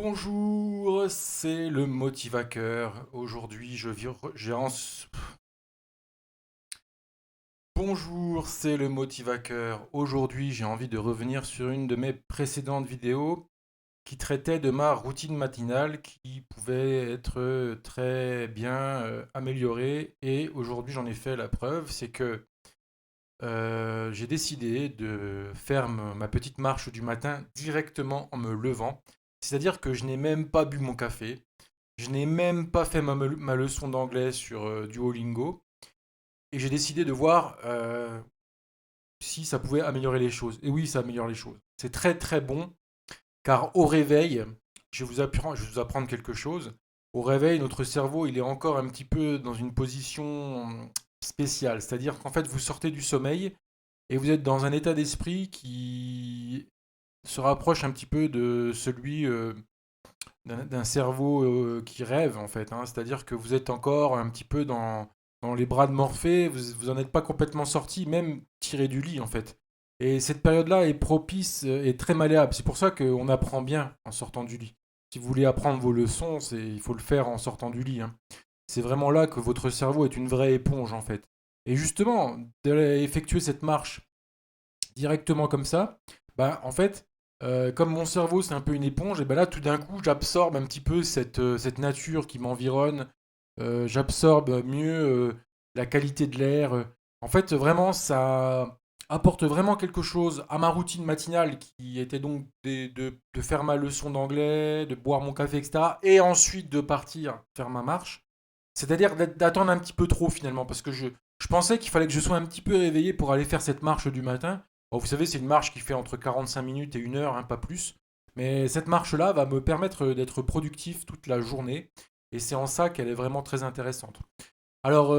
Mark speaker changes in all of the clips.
Speaker 1: Bonjour, c'est le Motivateur. Aujourd'hui, Bonjour, c'est le Motivateur. Aujourd'hui, j'ai envie de revenir sur une de mes précédentes vidéos qui traitait de ma routine matinale qui pouvait être très bien améliorée. Et aujourd'hui, j'en ai fait la preuve, c'est que j'ai décidé de faire ma petite marche du matin directement en me levant. C'est-à-dire que je n'ai même pas bu mon café. Je n'ai même pas fait ma leçon d'anglais sur Duolingo et j'ai décidé de voir si ça pouvait améliorer les choses. Et oui, ça améliore les choses. C'est très très bon car au réveil, je vais vous apprendre quelque chose. Au réveil, notre cerveau, il est encore un petit peu dans une position spéciale. C'est-à-dire qu'en fait, vous sortez du sommeil et vous êtes dans un état d'esprit qui se rapproche un petit peu de celui d'un cerveau qui rêve en fait, hein. C'est-à-dire que vous êtes encore un petit peu dans les bras de Morphée, vous en êtes pas complètement sorti, même tiré du lit en fait. Et cette période-là est propice et très malléable. C'est pour ça qu'on apprend bien en sortant du lit. Si vous voulez apprendre vos leçons, il faut le faire en sortant du lit, hein. C'est vraiment là que votre cerveau est une vraie éponge en fait. Et justement, d'effectuer cette marche directement comme ça, bah en fait, comme mon cerveau c'est un peu une éponge, et ben là tout d'un coup j'absorbe un petit peu cette nature qui m'environne, j'absorbe mieux la qualité de l'air. En fait, vraiment, ça apporte vraiment quelque chose à ma routine matinale qui était donc de faire ma leçon d'anglais, de boire mon café, etc. Et ensuite de partir faire ma marche. C'est-à-dire d'attendre un petit peu trop finalement, parce que je pensais qu'il fallait que je sois un petit peu réveillé pour aller faire cette marche du matin. Bon, vous savez, c'est une marche qui fait entre 45 minutes et 1 heure, hein, pas plus. Mais cette marche-là va me permettre d'être productif toute la journée. Et c'est en ça qu'elle est vraiment très intéressante. Alors,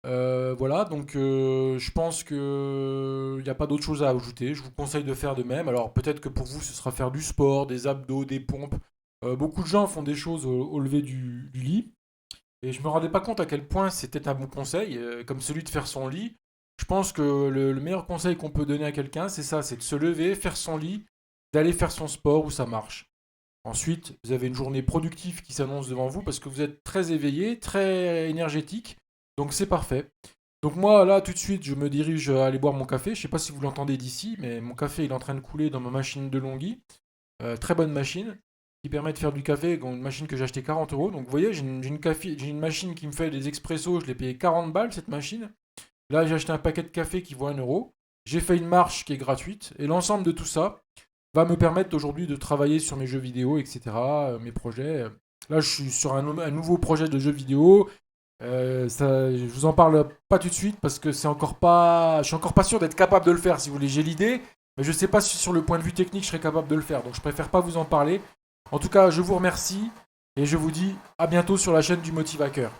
Speaker 1: voilà, donc je pense qu'il n'y a pas d'autre chose à ajouter. Je vous conseille de faire de même. Alors, peut-être que pour vous, ce sera faire du sport, des abdos, des pompes. Beaucoup de gens font des choses au lever du lit. Et je me rendais pas compte à quel point c'était un bon conseil, comme celui de faire son lit. Je pense que le meilleur conseil qu'on peut donner à quelqu'un, c'est ça, c'est de se lever, faire son lit, d'aller faire son sport ou sa marche. Ensuite, vous avez une journée productive qui s'annonce devant vous parce que vous êtes très éveillé, très énergétique. Donc c'est parfait. Donc moi, là, tout de suite, je me dirige à aller boire mon café. Je sais pas si vous l'entendez d'ici, mais mon café, il est en train de couler dans ma machine de Longhi. Très bonne machine qui permet de faire du café, une machine que j'ai acheté 40 euros. Donc vous voyez, j'ai une machine qui me fait des expressos, je l'ai payé 40 balles cette machine. Là, j'ai acheté un paquet de café qui vaut 1 euro. J'ai fait une marche qui est gratuite. Et l'ensemble de tout ça va me permettre aujourd'hui de travailler sur mes jeux vidéo, etc., mes projets. Là, je suis sur un nouveau projet de jeu vidéo. Je vous en parle pas tout de suite parce que je suis encore pas sûr d'être capable de le faire. Si vous voulez, j'ai l'idée, mais je sais pas si sur le point de vue technique je serais capable de le faire. Donc je préfère pas vous en parler. En tout cas, je vous remercie et je vous dis à bientôt sur la chaîne du Motivateur.